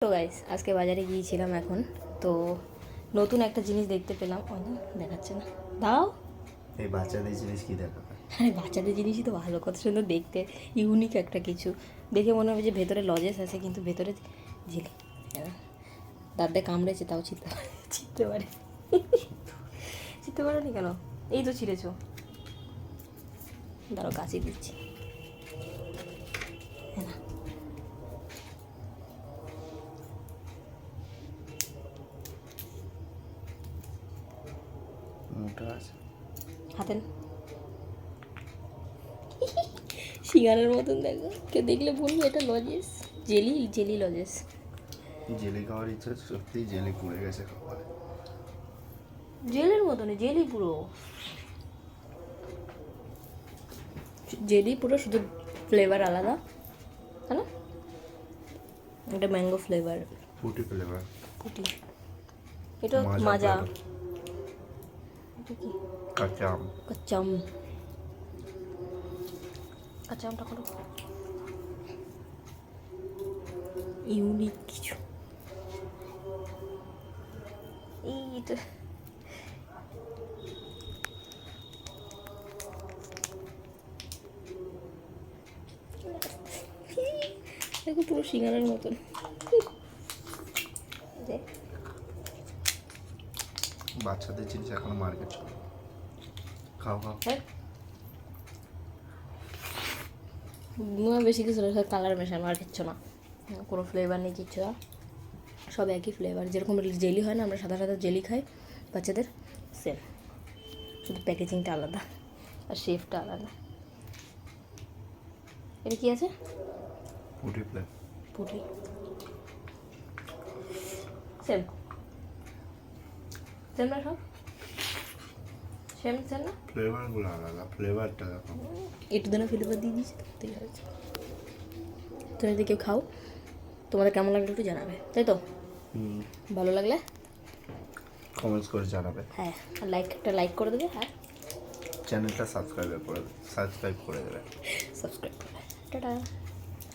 তো গাইস আজকে বাজারে গিয়েছিলাম এখন তো নতুন একটা জিনিস দেখতে পেলাম। দেখাচ্ছে না, দাও। এই বাচ্চাদের জিনিস কি দেখা? আরে বাচ্চাদের জিনিসই তো ভালো, কত সুন্দর দেখতে, ইউনিক একটা কিছু। দেখে মনে হবে যে ভেতরে লজেস আছে, কিন্তু ভেতরে ঝিলে দাঁতে কামড়েছে, তাও ছিটতে পারে ছিটতে পারে নি কেন? এই তো ছিঁড়েছ, দাঁড়াও কাশি দিচ্ছি। হ্যাঁ, মোটা আছে হাতেন সিঙ্গারের মতন দেখো, কেউ দেখলে বলবো এটা লজেস, জেলি জেলি লজেস। জেলি খাওয়ার ইচ্ছা, সত্যিই জেলি পুড়ে গেছে খাবারে। জেলের মতনই, জেলি পুরো জেলি পুরো, শুধু ফ্লেভার আলাদা, তাই না? এটা ম্যাঙ্গো ফ্লেভার, ফুটি ফ্লেভার, পুটি। এটা মাজা, এটা কি? কাঁচা আম। কাঁচা আম, কাঁচা আমটা করো, ইউনিক কিছু। এই তো দেখো পুরো সিঙ্গারের মতন। বাচ্চাদের জিনিস এখনো মার্কেট চলে। খাও খাও। বেশি কিছু কালার মেশানো আর কিচ্ছু না, কোনো ফ্লেভার নেই, কিচ্ছু না, সব একই ফ্লেভার। যেরকম জেলি হয় না, আমরা সাদা সাদা জেলি খাই বাচ্চাদের, সেম, শুধু প্যাকেজিংটা আলাদা আর শেপটা আলাদা। এটা কি আছে? ফুটি ফ্লেভার, পুটি, সেম সেম না, সব সেম সেম না, ফ্লেভারগুলো আলাদা, ফ্লেভারটা দেখো। একটু দিনে ফ্লেভার দিয়ে দিয়েছি, ঠিক আছে। তুমি যদি কেউ খাও, তোমাদের কেমন লাগলো একটু জানাবে, তাই তো? ভালো লাগলে কমেন্টস করে জানাবে। হ্যাঁ, আর একটা লাইক করে দেবে। হ্যাঁ, চ্যানেলটা সাবস্ক্রাইব করে দেবে। সাবস্ক্রাইব করবে। টাটা।